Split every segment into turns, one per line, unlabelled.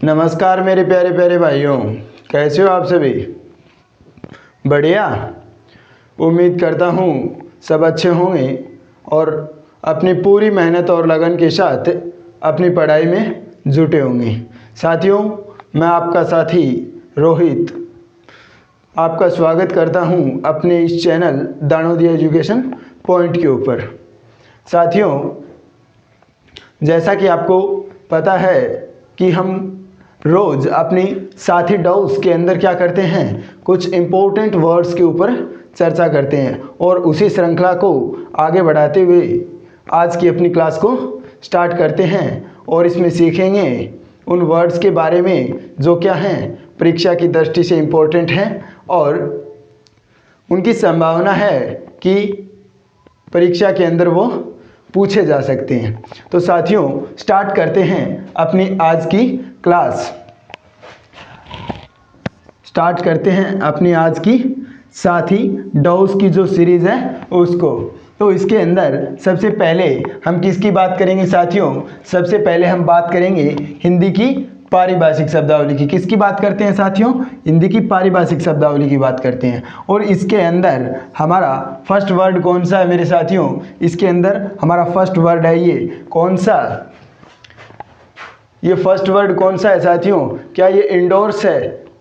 नमस्कार मेरे प्यारे प्यारे भाइयों, कैसे हो आप सभी? बढ़िया। उम्मीद करता हूँ सब अच्छे होंगे और अपनी पूरी मेहनत और लगन के साथ अपनी पढ़ाई में जुटे होंगे। साथियों, मैं आपका साथी रोहित आपका स्वागत करता हूँ अपने इस चैनल दानोदी एजुकेशन पॉइंट के ऊपर। साथियों, जैसा कि आपको पता है कि हम रोज़ अपनी साथी डाउस के अंदर क्या करते हैं, कुछ इम्पोर्टेंट वर्ड्स के ऊपर चर्चा करते हैं और उसी श्रृंखला को आगे बढ़ाते हुए आज की अपनी क्लास को स्टार्ट करते हैं और इसमें सीखेंगे उन वर्ड्स के बारे में जो क्या हैं परीक्षा की दृष्टि से इम्पोर्टेंट हैं और उनकी संभावना है कि परीक्षा के अंदर वो पूछे जा सकते हैं। तो साथियों, स्टार्ट करते हैं अपनी आज की क्लास। स्टार्ट करते हैं अपनी आज की साथी डाउस की जो सीरीज़ है उसको। तो इसके अंदर सबसे पहले हम किसकी बात करेंगे साथियों? सबसे पहले हम बात करेंगे हिंदी की पारिभाषिक शब्दावली की। किसकी बात करते हैं साथियों? हिंदी की पारिभाषिक शब्दावली की बात करते हैं। और इसके अंदर हमारा फर्स्ट वर्ड कौन सा है मेरे साथियों? इसके अंदर हमारा फर्स्ट वर्ड है ये कौन सा? ये फर्स्ट वर्ड कौन सा है साथियों? क्या ये इंडोर्स है?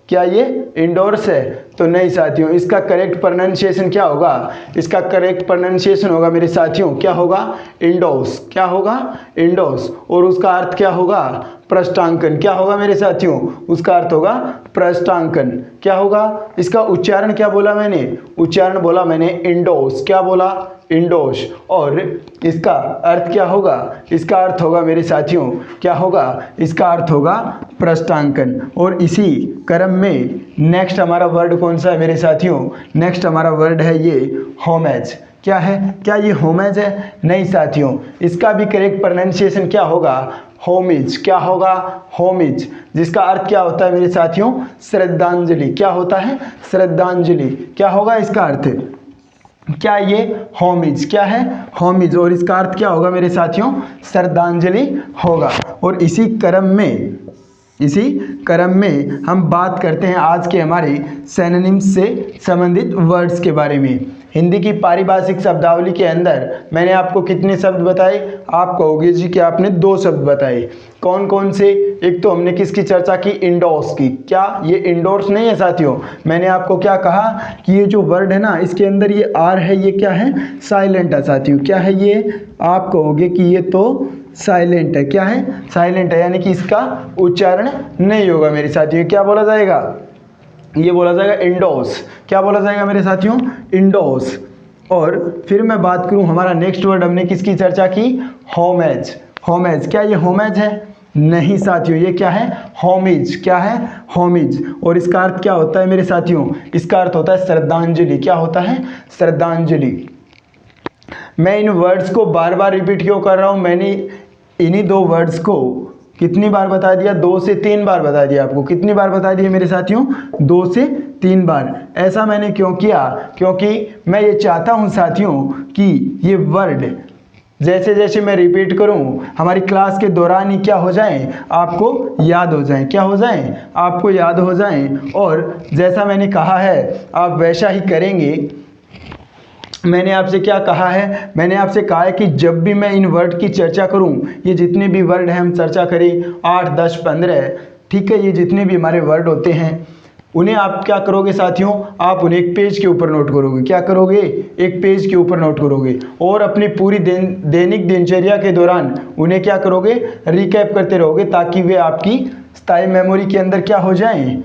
क्या ये इंडोर्स है? तो नहीं साथियों, इसका करेक्ट प्रोनाउंसिएशन क्या होगा? इसका करेक्ट प्रोनाउंसिएशन होगा मेरे साथियों, क्या होगा? इंडोस। क्या होगा? इंडोस। और उसका अर्थ क्या होगा? पृष्ठांकन। क्या होगा मेरे साथियों? उसका अर्थ होगा पृष्ठांकन। क्या होगा? इसका उच्चारण क्या बोला मैंने? उच्चारण बोला मैंने इंडोस। क्या बोला? इंडोस। और इसका अर्थ क्या होगा? इसका अर्थ होगा मेरे साथियों, क्या होगा? इसका अर्थ होगा पृष्ठांकन। और इसी क्रम में नेक्स्ट हमारा वर्ड कौन सा है मेरे साथियों? नेक्स्ट हमारा वर्ड है ये होमेज। क्या है? क्या ये होमेज है? नहीं साथियों, इसका भी करेक्ट प्रोनाउंसिएशन क्या होगा? होमिज। क्या होगा? होमिज। जिसका अर्थ क्या होता है मेरे साथियों? श्रद्धांजलि। क्या होता है? श्रद्धांजलि। क्या होगा इसका अर्थ? क्या ये होमिज? क्या है? होमिज। और इसका अर्थ क्या होगा मेरे साथियों? श्रद्धांजलि होगा। और इसी क्रम में हम बात करते हैं आज के हमारे सिनोनिम्स से संबंधित वर्ड्स के बारे में। हिंदी की पारिभाषिक शब्दावली के अंदर मैंने आपको कितने शब्द बताए? आप कहोगे जी कि आपने 2 शब्द बताए। कौन कौन से? एक तो हमने किसकी चर्चा की? इंडोर्स की। क्या ये इंडोर्स नहीं है साथियों? मैंने आपको क्या कहा कि ये जो वर्ड है ना, इसके अंदर ये आर है, ये क्या है? साइलेंट है साथियों। क्या है ये? आप कहोगे कि ये तो साइलेंट है। क्या है? साइलेंट है, यानी कि इसका उच्चारण नहीं होगा मेरे साथियों। क्या बोला जाएगा? ये बोला जाएगा इंडोस। क्या बोला जाएगा मेरे साथियों? इंडोस। और फिर मैं बात करूं, हमारा नेक्स्ट वर्ड हमने किसकी चर्चा की? होमेज। होमेज। क्या ये होमेज है? नहीं साथियों, ये क्या है? होमिज। क्या है? होमिज। और इसका अर्थ क्या होता है मेरे साथियों? इसका अर्थ होता है श्रद्धांजलि। क्या होता है? श्रद्धांजलि। मैं इन वर्ड्स को बार बार रिपीट क्यों कर रहा हूं? मैंने इन्हीं 2 वर्ड्स को कितनी बार बता दिया? 2 से 3 बार बता दिया आपको। कितनी बार बता दिया मेरे साथियों? 2 से 3 बार। ऐसा मैंने क्यों किया? क्योंकि मैं ये चाहता हूं साथियों कि ये वर्ड जैसे जैसे मैं रिपीट करूं, हमारी क्लास के दौरान ही क्या हो जाएं? आपको याद हो जाएं। क्या हो जाएं? आपको याद हो जाएं। और जैसा मैंने कहा है आप वैसा ही करेंगे। मैंने आपसे क्या कहा है? मैंने आपसे कहा है कि जब भी मैं इन वर्ड की चर्चा करूं, ये जितने भी वर्ड हैं हम चर्चा करें 8, 10, 15, ठीक है, ये जितने भी हमारे वर्ड होते हैं उन्हें आप क्या करोगे साथियों? आप उन्हें एक पेज के ऊपर नोट करोगे। क्या करोगे? एक पेज के ऊपर नोट करोगे और अपनी पूरी दैनिक दिनचर्या के दौरान उन्हें क्या करोगे? रिकैप करते रहोगे, ताकि वे आपकी स्थायी मेमोरी के अंदर क्या हो जाएं?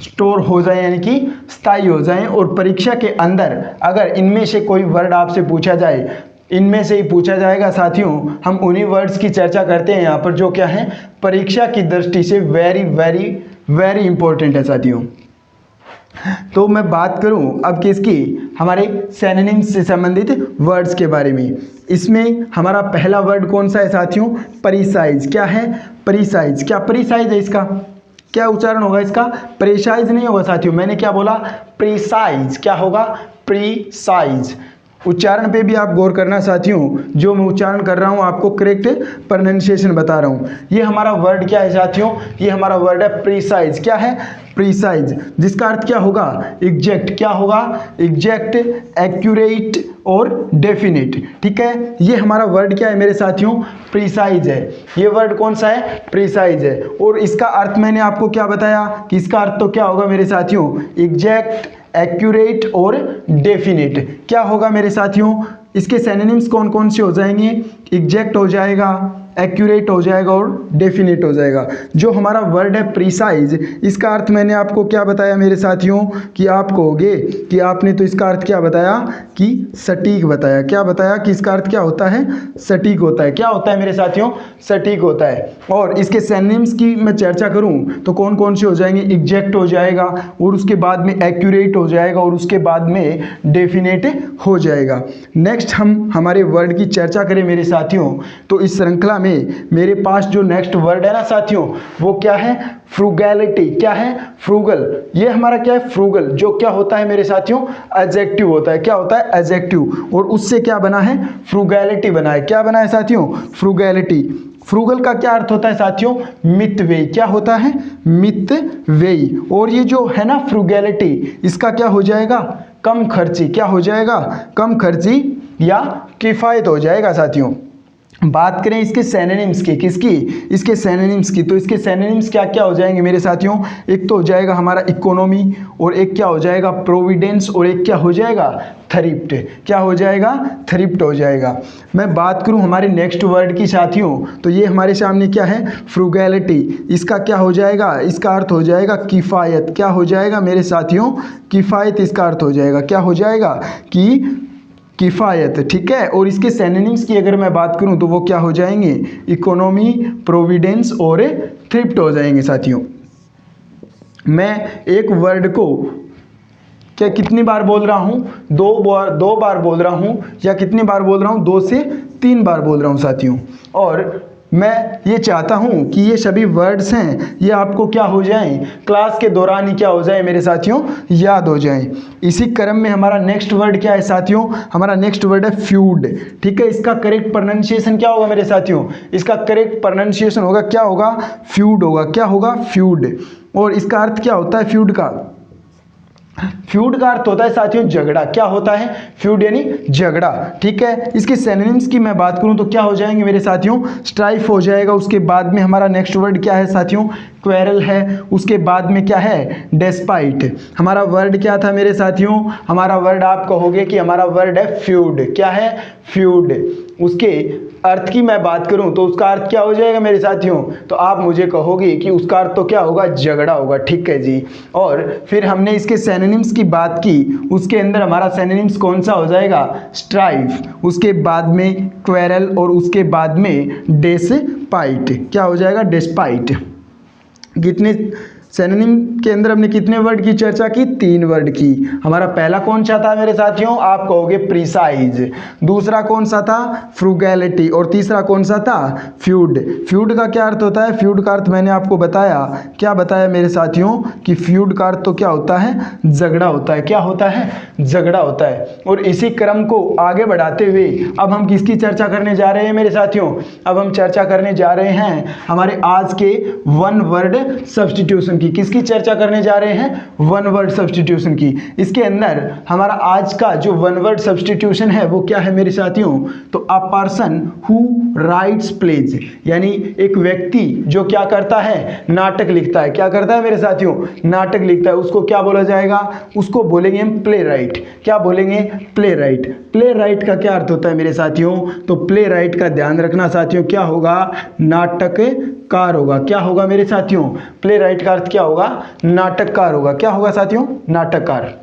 स्टोर हो जाए, यानी कि स्थायी हो जाएं। और परीक्षा के अंदर अगर इनमें से कोई वर्ड आपसे पूछा जाए, इनमें से ही पूछा जाएगा साथियों, हम उन्हीं वर्ड्स की चर्चा करते हैं यहाँ पर जो क्या है परीक्षा की दृष्टि से वेरी वेरी वेरी इंपॉर्टेंट है साथियों। तो मैं बात करूं अब किसकी? हमारे सिनोनिम्स से संबंधित वर्ड्स के बारे में। इसमें हमारा पहला वर्ड कौन सा है साथियों? प्रीसाइज। क्या है? प्रीसाइज। क्या प्रीसाइज है? इसका क्या उच्चारण होगा? इसका प्रीसाइज नहीं होगा साथियों। मैंने क्या बोला? प्रीसाइज। क्या होगा? प्रीसाइज। उच्चारण पे भी आप गौर करना साथियों, जो मैं उच्चारण कर रहा हूँ आपको करेक्ट प्रोनाउंसिएशन बता रहा हूँ। ये हमारा वर्ड क्या है साथियों, ये हमारा वर्ड है प्रीसाइज। क्या है? प्रीसाइज, जिसका अर्थ क्या होगा? एग्जैक्ट। क्या होगा? एग्जैक्ट, एक्यूरेट और डेफिनेट। ठीक है, ये हमारा वर्ड क्या है मेरे साथियों? प्रीसाइज है। ये वर्ड कौन सा है? प्रीसाइज है। और इसका अर्थ मैंने आपको क्या बताया कि इसका अर्थ तो क्या होगा मेरे साथियों? एग्जैक्ट, एक्यूरेट और डेफिनेट। क्या होगा मेरे साथियों? इसके सिनोनिम्स कौन कौन से हो जाएंगे? एग्जैक्ट हो जाएगा, एक्यूरेट हो जाएगा और डेफिनेट हो जाएगा। जो हमारा वर्ड है प्रीसाइज, इसका अर्थ मैंने आपको क्या बताया मेरे साथियों कि आप कहोगे कि आपने तो इसका अर्थ क्या बताया कि सटीक बताया। क्या बताया कि इसका अर्थ क्या होता है? सटीक होता है। क्या होता है मेरे साथियों? सटीक होता है। और इसके सिनोनिम्स की मैं चर्चा करूं तो कौन कौन से हो जाएंगे? एग्जैक्ट हो जाएगा और उसके बाद में एक्यूरेट हो जाएगा और उसके बाद में डेफिनेट हो जाएगा। नेक्स्ट हम हमारे वर्ड की चर्चा करें मेरे साथियों, तो इस श्रृंखला में मेरे पास जो नेक्स्ट वर्ड है ना साथियों, वो क्या है? फ्रूगैलिटी। क्या है? फ्रूगल। ये हमारा क्या है? फ्रूगल, जो क्या होता है मेरे साथियों? एडजेक्टिव होता है। क्या होता है? एडजेक्टिव। और उससे क्या बना है? फ्रूगैलिटी बना है। क्या बना है साथियों? फ्रूगैलिटी। फ्रूगल का क्या अर्थ होता है साथियों? मितव्ययी। क्या होता है? मितव्ययी। और ये जो है ना फ्रूगैलिटी, इसका क्या हो जाएगा? कम खर्ची। क्या हो जाएगा? कम खर्ची या किफायत हो जाएगा साथियों। बात करें इसके सिनोनिम्स की, किसकी? इसके सिनोनिम्स की, तो इसके सिनोनिम्स क्या क्या हो जाएंगे मेरे साथियों? एक तो हो जाएगा हमारा इकोनॉमी, और एक क्या हो जाएगा? प्रोविडेंस, और एक क्या हो जाएगा? थ्रिफ्ट। क्या हो जाएगा? थ्रिफ्ट हो जाएगा। मैं बात करूं हमारे नेक्स्ट वर्ड की साथियों, तो ये हमारे सामने क्या है? फ्रूगैलिटी। इसका क्या हो जाएगा? इसका अर्थ हो जाएगा किफ़ायत। क्या हो जाएगा मेरे साथियों? किफ़ायत इसका अर्थ हो जाएगा। क्या हो जाएगा? कि किफ़ायत। ठीक है, और इसके सिनोनिम्स की अगर मैं बात करूं तो वो क्या हो जाएंगे? इकोनॉमी, प्रोविडेंस और थ्रिफ्ट हो जाएंगे साथियों। मैं एक वर्ड को क्या कितनी बार बोल रहा हूं? दो बार बोल रहा हूं, या कितनी बार बोल रहा हूं? 2 से 3 बार बोल रहा हूं साथियों। और मैं ये चाहता हूं कि ये सभी वर्ड्स हैं ये आपको क्या हो जाएं? क्लास के दौरान ही क्या हो जाए मेरे साथियों? याद हो जाएं। इसी क्रम में हमारा नेक्स्ट वर्ड क्या है साथियों? हमारा नेक्स्ट वर्ड है फ्यूड। ठीक है, इसका करेक्ट प्रोनाउंसिएशन क्या होगा मेरे साथियों? इसका करेक्ट प्रोनाउंसिएशन होगा, क्या होगा? फ्यूड होगा। क्या होगा? फ्यूड। और इसका अर्थ क्या होता है फ्यूड का? फ्यूड का अर्थ होता है साथियों झगड़ा। क्या होता है? फ्यूड यानी झगड़ा। ठीक है, इसके सिनोनिम्स की मैं बात करूं तो क्या हो जाएंगे मेरे साथियों? स्ट्राइफ हो जाएगा। उसके बाद में हमारा नेक्स्ट वर्ड क्या है साथियों? क्वेरल है। उसके बाद में क्या है? डेस्पाइट। हमारा वर्ड क्या था मेरे साथियों? हमारा वर्ड आप कहोगे कि हमारा वर्ड है फ्यूड। क्या है? फ्यूड। उसके अर्थ की मैं बात करूं तो उसका अर्थ क्या हो जाएगा मेरे साथियों? तो आप मुझे कहोगे कि उसका अर्थ तो क्या होगा? झगड़ा होगा। ठीक है जी। और फिर हमने इसके सिनोनिम्स की बात की, उसके अंदर हमारा सिनोनिम्स कौन सा हो जाएगा? स्ट्राइफ। उसके बाद में क्वेरल, और उसके बाद में डेस्पाइट। क्या हो जाएगा? डेस्पाइट। कितने सिनोनिम के अंदर हमने कितने वर्ड की चर्चा की? 3 वर्ड की। हमारा पहला कौन सा था मेरे साथियों? आप कहोगे प्रीसाइज। दूसरा कौन सा था? फ्रूगैलिटी। और तीसरा कौन सा था? फ्यूड। फ्यूड का क्या अर्थ होता है? फ्यूड का अर्थ मैंने आपको बताया। क्या बताया मेरे साथियों? कि फ्यूड का अर्थ तो क्या होता है? झगड़ा होता है। क्या होता है? झगड़ा होता है। और इसी क्रम को आगे बढ़ाते हुए अब हम किसकी चर्चा करने जा रहे हैं मेरे साथियों? अब हम चर्चा करने जा रहे हैं हमारे आज के वन वर्ड सब्स्टिट्यूशन की। किसकी चर्चा करने जा रहे हैं? वन वर्ड सब्स्टिट्यूशन की। इसके अंदर हमारा आज का जो वन वर्ड सब्स्टिट्यूशन है वो क्या है मेरे साथियों? तो a person who writes plays, यानी एक व्यक्ति जो क्या करता है? नाटक लिखता है। क्या करता है मेरे साथियों? नाटक लिखता है। उसको क्या बोला जाएगा? उसको बोलेंगे हम प्ले राइट। क्या बोलेंगे? Play right. प्ले राइट का क्या अर्थ होता है मेरे साथियों? तो प्ले राइट का ध्यान रखना साथियों, क्या होगा? नाटककार होगा। क्या होगा मेरे साथियों? प्ले राइट का अर्थ क्या होगा? नाटककार होगा। क्या होगा साथियों? नाटककार।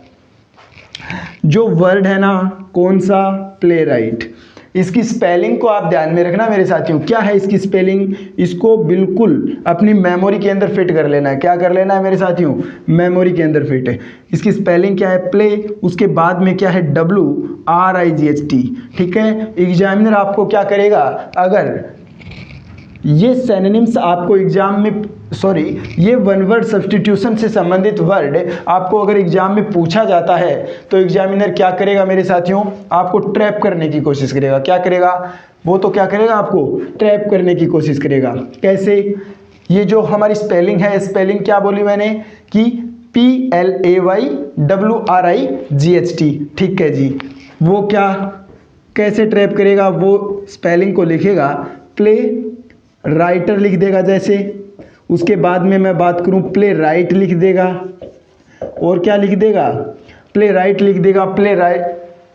जो वर्ड है ना कौन सा? Play right. इसकी स्पेलिंग को आप ध्यान में रखना मेरे साथियों। क्या है इसकी स्पेलिंग? इसको बिल्कुल अपनी मेमोरी के अंदर फिट कर लेना है। क्या कर लेना है मेरे साथियों? मेमोरी के अंदर फिट है। इसकी स्पेलिंग क्या है? प्ले। उसके बाद में क्या है? WRIGHT। ठीक है, एग्जामिनर आपको क्या करेगा? अगर ये सिनोनिम्स आपको एग्जाम में ये वन वर्ड सब्स्टिट्यूशन से संबंधित वर्ड आपको अगर एग्जाम में पूछा जाता है तो एग्जामिनर क्या करेगा मेरे साथियों, आपको ट्रैप करने की कोशिश करेगा। क्या करेगा वो, तो क्या करेगा, आपको ट्रैप करने की कोशिश करेगा। कैसे, ये जो हमारी स्पेलिंग है, स्पेलिंग क्या बोली मैंने कि PLAYWRIGHT, ठीक है जी। वो क्या कैसे ट्रैप करेगा, वो स्पेलिंग को लिखेगा प्ले राइटर लिख देगा जैसे, उसके बाद में मैं बात करूं प्ले राइट लिख देगा, और क्या लिख देगा, प्ले राइट लिख देगा, प्ले राइटर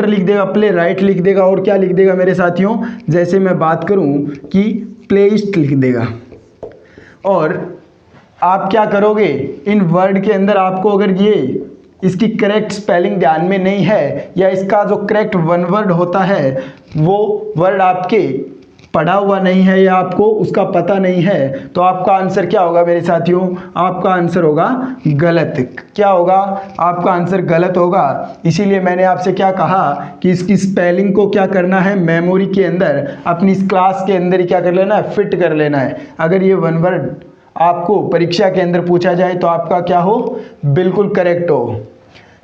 लिख देगा, प्ले राइट लिख देगा, और क्या लिख देगा मेरे साथियों, जैसे मैं बात करूं कि प्लेइस्ट लिख देगा। और आप क्या करोगे, इन वर्ड के अंदर आपको अगर ये इसकी करेक्ट स्पेलिंग ध्यान में नहीं है या इसका जो करेक्ट वन वर्ड होता है वो वर्ड आपके पढ़ा हुआ नहीं है या आपको उसका पता नहीं है, तो आपका आंसर क्या होगा मेरे साथियों, आपका आंसर होगा गलत। क्या होगा, आपका आंसर गलत होगा। इसीलिए मैंने आपसे क्या कहा कि इसकी स्पेलिंग को क्या करना है, मेमोरी के अंदर, अपनी इस क्लास के अंदर ही क्या कर लेना है, फिट कर लेना है। अगर ये वन वर्ड आपको परीक्षा के अंदर पूछा जाए तो आपका क्या हो, बिल्कुल करेक्ट हो।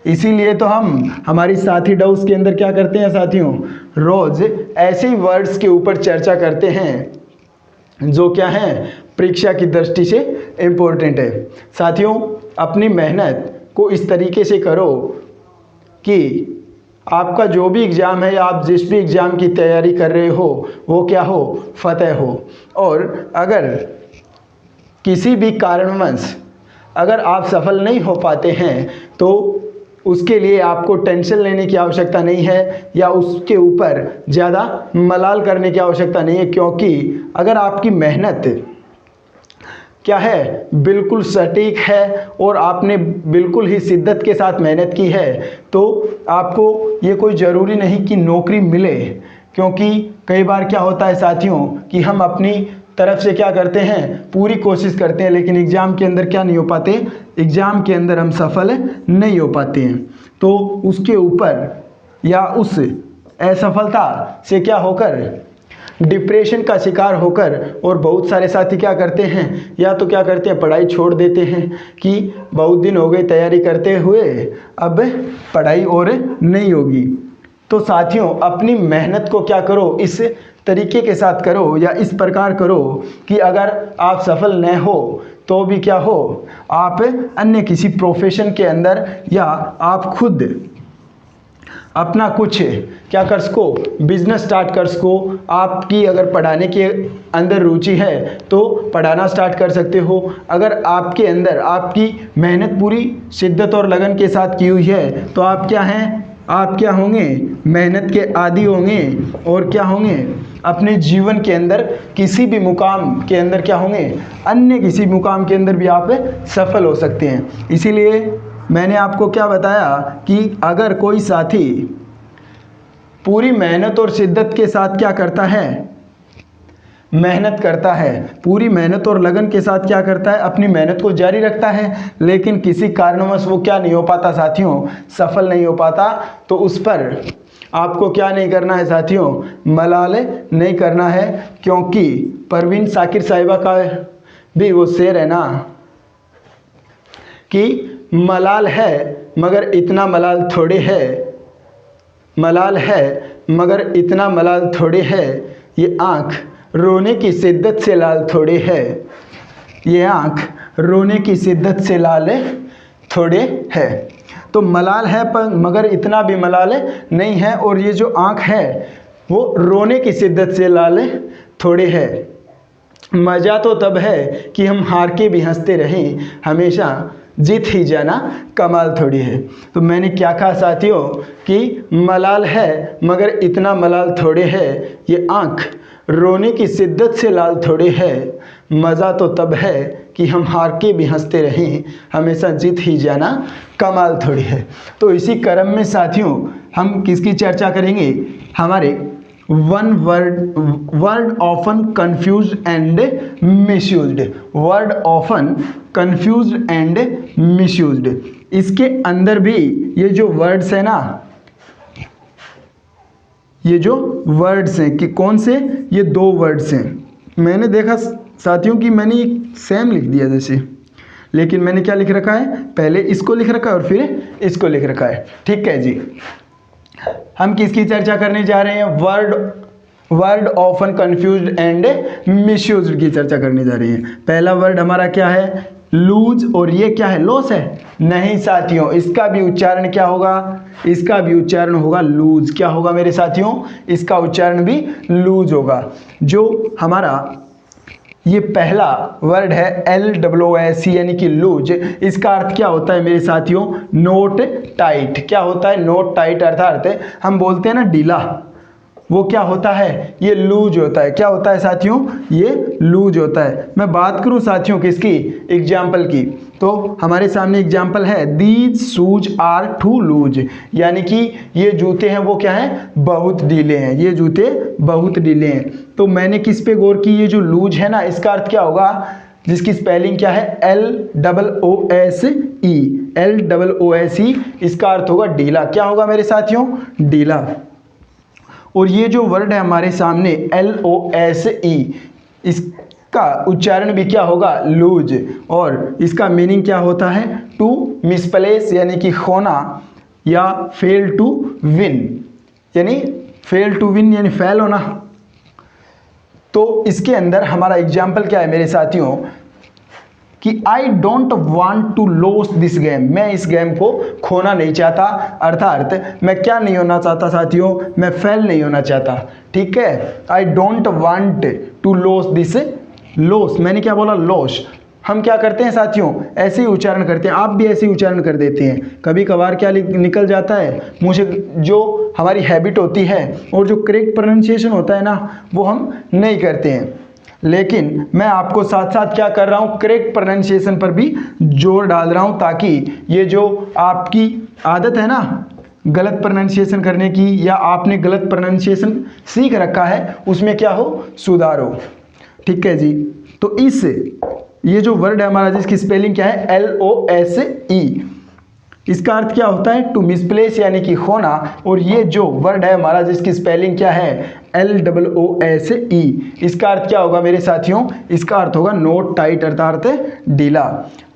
इसीलिए तो हम हमारी साथी डाउस के अंदर क्या करते हैं साथियों, रोज ऐसे ही वर्ड्स के ऊपर चर्चा करते हैं जो क्या है, परीक्षा की दृष्टि से इम्पोर्टेंट है। साथियों, अपनी मेहनत को इस तरीके से करो कि आपका जो भी एग्ज़ाम है या आप जिस भी एग्ज़ाम की तैयारी कर रहे हो वो क्या हो, फतेह हो। और अगर किसी भी कारणवश अगर आप सफल नहीं हो पाते हैं तो उसके लिए आपको टेंशन लेने की आवश्यकता नहीं है या उसके ऊपर ज़्यादा मलाल करने की आवश्यकता नहीं है, क्योंकि अगर आपकी मेहनत क्या है, बिल्कुल सटीक है और आपने बिल्कुल ही शिद्दत के साथ मेहनत की है तो आपको ये कोई ज़रूरी नहीं कि नौकरी मिले। क्योंकि कई बार क्या होता है साथियों कि हम अपनी तरफ से क्या करते हैं, पूरी कोशिश करते हैं, लेकिन एग्ज़ाम के अंदर क्या नहीं हो पाते, एग्ज़ाम के अंदर हम सफल नहीं हो पाते हैं। तो उसके ऊपर या उस असफलता से क्या होकर, डिप्रेशन का शिकार होकर, और बहुत सारे साथी क्या करते हैं, या तो क्या करते हैं, पढ़ाई छोड़ देते हैं कि बहुत दिन हो गए तैयारी करते हुए, अब पढ़ाई और नहीं होगी। तो साथियों, अपनी मेहनत को क्या करो, इस तरीके के साथ करो या इस प्रकार करो कि अगर आप सफल न हो तो भी क्या हो, आप अन्य किसी प्रोफेशन के अंदर या आप खुद अपना कुछ क्या कर सको, बिजनेस स्टार्ट कर सको। आपकी अगर पढ़ाने के अंदर रुचि है तो पढ़ाना स्टार्ट कर सकते हो। अगर आपके अंदर आपकी मेहनत पूरी शिद्दत और लगन के साथ की हुई है तो आप क्या हैं, आप क्या होंगे, मेहनत के आदी होंगे और क्या होंगे, अपने जीवन के अंदर किसी भी मुकाम के अंदर क्या होंगे, अन्य किसी मुकाम के अंदर भी आप सफल हो सकते हैं। इसीलिए मैंने आपको क्या बताया कि अगर कोई साथी पूरी मेहनत और शिद्दत के साथ क्या करता है, मेहनत करता है, पूरी मेहनत और लगन के साथ क्या करता है, अपनी मेहनत को जारी रखता है, लेकिन किसी कारणवश वो क्या नहीं हो पाता साथियों, सफल नहीं हो पाता, तो उस पर आपको क्या नहीं करना है साथियों, मलाल नहीं करना है। क्योंकि परवीन शाकिर साहिबा का भी वो शेर है ना कि मलाल है मगर इतना मलाल थोड़े है, मलाल है मगर इतना मलाल थोड़े है, ये आँख रोने की शिद्दत से लाल थोड़े है, ये आँख रोने की शिद्दत से लाल थोड़े है। तो मलाल है पर मगर इतना भी मलाल नहीं है, और ये जो आँख है वो रोने की शिद्दत से लाल थोड़े है। मज़ा तो तब है कि हम हार के भी हंसते रहें, हमेशा जीत ही जाना कमाल थोड़ी है। तो मैंने क्या कहा साथियों कि मलाल है मगर इतना मलाल थोड़े है, ये आँख रोने की शिद्दत से लाल थोड़े है, मज़ा तो तब है कि हम हार के भी हंसते रहें, हमेशा जीत ही जाना कमाल थोड़ी है। तो इसी क्रम में साथियों हम किसकी चर्चा करेंगे, हमारे one word often confused and misused, word often confused and misused. इसके अंदर भी ये जो वर्ड्स है ना, ये जो वर्ड्स हैं कि कौन से, ये 2 वर्ड्स हैं। मैंने देखा साथियों कि मैंने सेम लिख दिया जैसे, लेकिन मैंने क्या लिख रखा है, पहले इसको लिख रखा है और फिर इसको लिख रखा है। ठीक है जी, हम किसकी चर्चा करने जा रहे हैं, word often confused and misused की चर्चा करने जा रहे हैं। पहला वर्ड हमारा क्या है, लूज, और ये क्या है, लॉस है। नहीं साथियों, इसका भी उच्चारण क्या होगा, इसका भी उच्चारण होगा लूज। क्या होगा मेरे साथियों, इसका उच्चारण भी लूज होगा। जो हमारा ये पहला वर्ड है LOOS यानी कि लूज, इसका अर्थ क्या होता है मेरे साथियों, नोट टाइट। क्या होता है, नोट टाइट, अर्थात हम बोलते हैं ना ढीला, वो क्या होता है, ये लूज होता है। क्या होता है साथियों, ये लूज होता है। मैं बात करूं साथियों किसकी, एग्जाम्पल की, तो हमारे सामने एग्जाम्पल है, these shoes are too loose, यानी कि ये जूते हैं वो क्या हैं, बहुत ढीले हैं, ये जूते बहुत ढीले हैं। तो मैंने किस पे गौर की, ये जो लूज है ना, इसका अर्थ क्या होगा, जिसकी स्पेलिंग क्या है, LOOSE, इसका अर्थ होगा ढीला। क्या होगा मेरे साथियों, ढीला। और ये जो वर्ड है हमारे सामने LOSE, इसका उच्चारण भी क्या होगा, लूज, और इसका मीनिंग क्या होता है, टू मिसप्लेस यानी कि खोना, या फेल टू विन यानी यानी फेल होना। तो इसके अंदर हमारा एग्जाम्पल क्या है मेरे साथियों, कि I don't want to loss this game, मैं इस गेम को खोना नहीं चाहता, अर्थात मैं क्या नहीं होना चाहता साथियों, मैं फेल नहीं होना चाहता। ठीक है, I don't want to loss this, loss मैंने क्या बोला, लॉस। हम क्या करते हैं साथियों, ऐसे ही उच्चारण करते हैं, आप भी ऐसे ही उच्चारण कर देते हैं। कभी कभार क्या निकल जाता है मुँह से, जो हमारी हैबिट होती है और जो करेक्ट प्रोनाउंसिएशन होता है ना, वो हम नहीं करते हैं। लेकिन मैं आपको साथ साथ क्या कर रहा हूँ, करेक्ट प्रोनाउंसिएशन पर भी जोर डाल रहा हूँ, ताकि ये जो आपकी आदत है ना गलत प्रोनाउंसिएशन करने की, या आपने गलत प्रोनाउंसिएशन सीख रखा है, उसमें क्या हो, सुधार हो। ठीक है जी, तो ये जो वर्ड है हमारा, जिसकी स्पेलिंग क्या है, LOSE, इसका अर्थ क्या होता है, टू मिसप्लेस यानी कि खोना। और ये जो वर्ड है हमारा, जिसकी स्पेलिंग क्या है, LOOSE, इसका अर्थ क्या होगा मेरे साथियों, इसका अर्थ होगा नोट टाइट, अर्थात ढीला।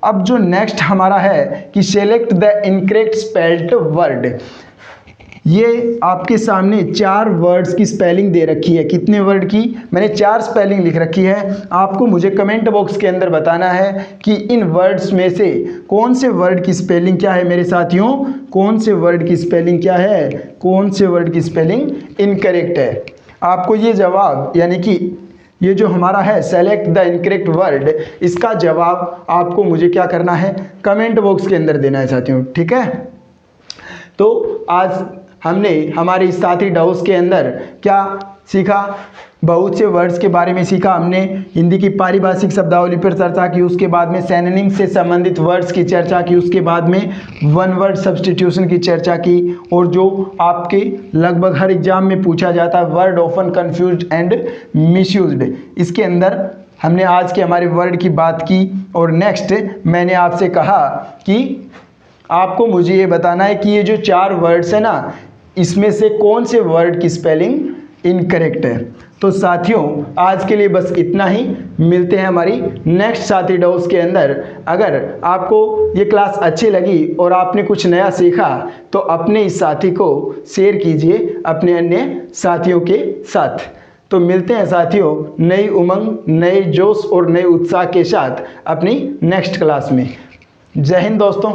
अब जो नेक्स्ट हमारा है कि select the incorrect spelled word, ये आपके सामने 4 वर्ड्स की स्पेलिंग दे रखी है। कितने वर्ड की, मैंने 4 स्पेलिंग लिख रखी है। आपको मुझे कमेंट बॉक्स के अंदर बताना है कि इन वर्ड्स में से कौन से वर्ड की स्पेलिंग क्या है मेरे साथियों, कौन से वर्ड की स्पेलिंग क्या है, कौन से वर्ड की स्पेलिंग इनकरेक्ट है। आपको ये जवाब, यानी कि ये जो हमारा है सेलेक्ट द इनकरेक्ट वर्ड, इसका जवाब आपको मुझे क्या करना है, कमेंट बॉक्स के अंदर देना है साथियों। ठीक है, तो आज हमने हमारे साथी डाउस के अंदर क्या सीखा, बहुत से वर्ड्स के बारे में सीखा। हमने हिंदी की पारिभाषिक शब्दावली पर चर्चा की, उसके बाद में सिनोनिम से संबंधित वर्ड्स की चर्चा की, उसके बाद में वन वर्ड सब्स्टिट्यूशन की चर्चा की, और जो आपके लगभग हर एग्जाम में पूछा जाता है, word often confused and misused, इसके अंदर हमने आज के हमारे वर्ड की बात की। और नेक्स्ट मैंने आपसे कहा कि आपको मुझे ये बताना है कि ये जो 4 वर्ड्स है ना, इसमें से कौन से वर्ड की स्पेलिंग इनकरेक्ट है। तो साथियों आज के लिए बस इतना ही, मिलते हैं हमारी नेक्स्ट साथी डाउस के अंदर। अगर आपको ये क्लास अच्छी लगी और आपने कुछ नया सीखा, तो अपने इस साथी को शेयर कीजिए अपने अन्य साथियों के साथ। तो मिलते हैं साथियों नई उमंग, नए जोश और नए उत्साह के साथ अपनी नेक्स्ट क्लास में। जय हिंद दोस्तों।